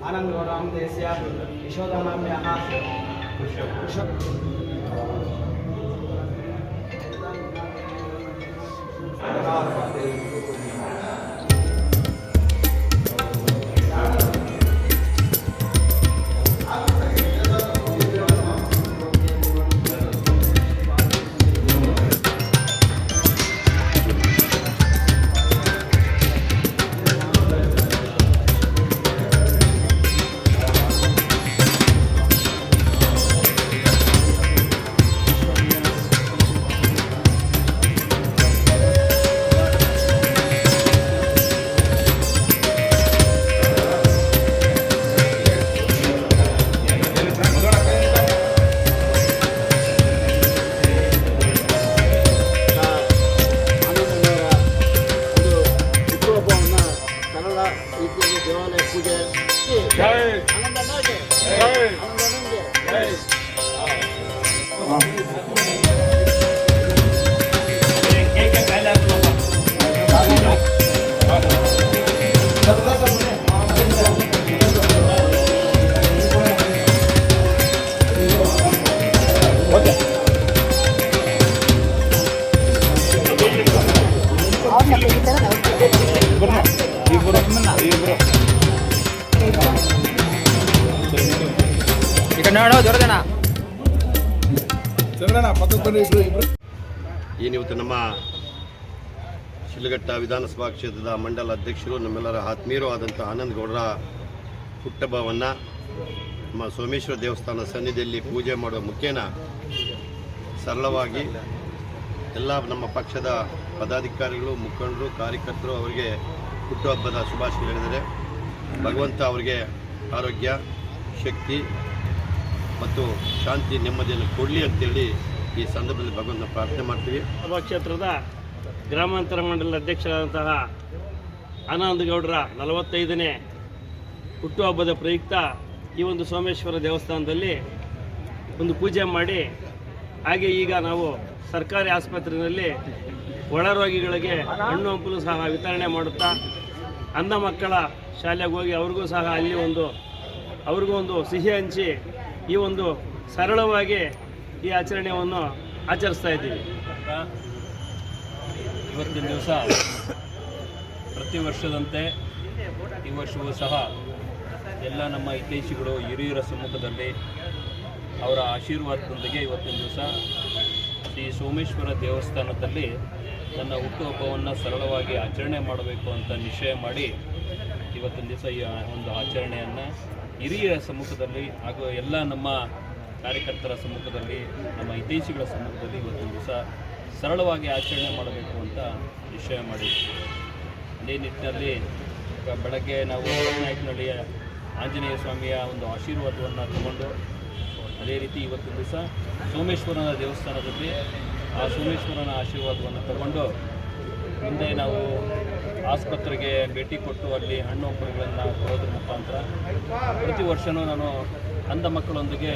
आनन्दगौररामदेस्य यशोदानाम्याः ದೇವಾಲಯ ಪೂಜೆ ಏನಿವತ್ತು ನಮ್ಮ ಶಿಡ್ಲಘಟ್ಟ ವಿಧಾನಸಭಾ ಕ್ಷೇತ್ರದ ಮಂಡಲ ಅಧ್ಯಕ್ಷರು ನಮ್ಮೆಲ್ಲರ ಆತ್ಮೀಯರು ಆದಂಥ ಆನಂದಗೌಡರ ಹುಟ್ಟಹಬ್ಬವನ್ನು ನಮ್ಮ ಸೋಮೇಶ್ವರ ದೇವಸ್ಥಾನ ಸನ್ನಿಧಿಯಲ್ಲಿ ಪೂಜೆ ಮಾಡುವ ಮುಖೇನ ಸರಳವಾಗಿ ಎಲ್ಲ ನಮ್ಮ ಪಕ್ಷದ ಪದಾಧಿಕಾರಿಗಳು ಮುಖಂಡರು ಕಾರ್ಯಕರ್ತರು ಅವರಿಗೆ ಹುಟ್ಟುಹಬ್ಬದ ಶುಭಾಶಯ ಹೇಳಿದರೆ ಭಗವಂತ ಅವರಿಗೆ ಆರೋಗ್ಯ ಶಕ್ತಿ ಮತ್ತು ಶಾಂತಿ ನೆಮ್ಮದಿಯನ್ನು ಕೊಡಲಿ ಅಂತೇಳಿ ಈ ಸಂದರ್ಭದಲ್ಲಿ ಭಗವಂತನ ಪ್ರಾರ್ಥನೆ ಮಾಡ್ತೀವಿ. ಸಭಾ ಕ್ಷೇತ್ರದ ಗ್ರಾಮಾಂತರ ಮಂಡಲದ ಅಧ್ಯಕ್ಷರಾದಂತಹ ಆನಂದಗೌಡರ 45ನೇ ಹುಟ್ಟುಹಬ್ಬದ ಪ್ರಯುಕ್ತ ಈ ಒಂದು ಸೋಮೇಶ್ವರ ದೇವಸ್ಥಾನದಲ್ಲಿ ಒಂದು ಪೂಜೆ ಮಾಡಿ ಹಾಗೆ ಈಗ ನಾವು ಸರ್ಕಾರಿ ಆಸ್ಪತ್ರೆಯಲ್ಲಿ ಒಳರೋಗಿಗಳಿಗೆ ಹಣ್ಣು ಹಂಪಲು ಸಹ ವಿತರಣೆ ಮಾಡುತ್ತಾ ಅಂಧ ಮಕ್ಕಳ ಶಾಲೆಗೆ ಹೋಗಿ ಅವ್ರಿಗೂ ಸಹ ಅಲ್ಲಿ ಅವ್ರಿಗೂ ಒಂದು ಸಿಹಿ ಹಂಚಿ ಈ ಒಂದು ಸರಳವಾಗಿ ಈ ಆಚರಣೆಯನ್ನು ಆಚರಿಸ್ತಾ ಇದ್ದೀವಿ. ಇವತ್ತಿನ ದಿವಸ ಪ್ರತಿ ವರ್ಷದಂತೆ ಈ ವರ್ಷವೂ ಸಹ ಎಲ್ಲ ನಮ್ಮ ಹಿತೈಷಿಗಳು ಹಿರಿಯರ ಸಮ್ಮುಖದಲ್ಲಿ ಅವರ ಆಶೀರ್ವಾದದೊಂದಿಗೆ ಇವತ್ತಿನ ದಿವಸ ಶ್ರೀ ಸೋಮೇಶ್ವರ ದೇವಸ್ಥಾನದಲ್ಲಿ ನನ್ನ ಹುಟ್ಟುಹಬ್ಬವನ್ನು ಸರಳವಾಗಿ ಆಚರಣೆ ಮಾಡಬೇಕು ಅಂತ ನಿಶ್ಚಯ ಮಾಡಿ ಇವತ್ತಿನ ದಿವಸ ಈ ಒಂದು ಆಚರಣೆಯನ್ನು ಹಿರಿಯರ ಸಮ್ಮುಖದಲ್ಲಿ ಹಾಗೂ ಎಲ್ಲ ನಮ್ಮ ಕಾರ್ಯಕರ್ತರ ಸಮ್ಮುಖದಲ್ಲಿ ನಮ್ಮ ಹಿತೈಷಿಗಳ ಸಮ್ಮುಖದಲ್ಲಿ ಇವತ್ತಿನ ದಿವಸ ಸರಳವಾಗಿ ಆಚರಣೆ ಮಾಡಬೇಕು ಅಂತ ನಿಶ್ಚಯ ಮಾಡಿದ್ವಿ. ಅದೇ ನಿಟ್ಟಿನಲ್ಲಿ ಬೆಳಗ್ಗೆ ನಾವು ನಾಯಕನಹಳ್ಳಿಯ ಆಂಜನೇಯ ಸ್ವಾಮಿಯ ಒಂದು ಆಶೀರ್ವಾದವನ್ನು ತಗೊಂಡು ಅದೇ ರೀತಿ ಇವತ್ತಿನ ದಿವಸ ಸೋಮೇಶ್ವರನ ದೇವಸ್ಥಾನದಲ್ಲಿ ಆ ಸೋಮೇಶ್ವರನ ಆಶೀರ್ವಾದವನ್ನು ತಗೊಂಡು ಮುಂದೆ ನಾವು ಆಸ್ಪತ್ರೆಗೆ ಭೇಟಿ ಕೊಟ್ಟು ಅಲ್ಲಿ ಹಣ್ಣು ಹಂಪಲುಗಳನ್ನು ಕೊಡೋದ್ರ ಮುಖಾಂತರ ಪ್ರತಿ ವರ್ಷವೂ ನಾನು ಅಂಧ ಮಕ್ಕಳೊಂದಿಗೆ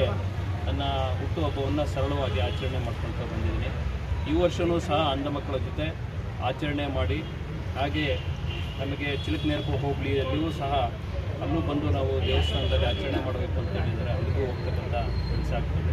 ನನ್ನ ಹುಟ್ಟುಹಬ್ಬವನ್ನು ಸರಳವಾಗಿ ಆಚರಣೆ ಮಾಡ್ಕೊಳ್ತಾ ಬಂದಿದ್ದೀನಿ. ಈ ವರ್ಷವೂ ಸಹ ಅಂಧ ಮಕ್ಕಳ ಜೊತೆ ಆಚರಣೆ ಮಾಡಿ ಹಾಗೆ ನಮಗೆ ಚಿಲಕನೇರಪುರ ಹೋಬಳಿಯಲ್ಲಿಯೂ ಸಹ ಅಲ್ಲೂ ಬಂದು ನಾವು ದೇವಸ್ಥಾನದಲ್ಲಿ ಆಚರಣೆ ಮಾಡಬೇಕು ಅಂತ ಹೇಳಿದರೆ ಅಲ್ಲಿಗೂ ಹೋಗ್ತಕ್ಕಂಥ ಕೆಲಸ ಆಗ್ತದೆ.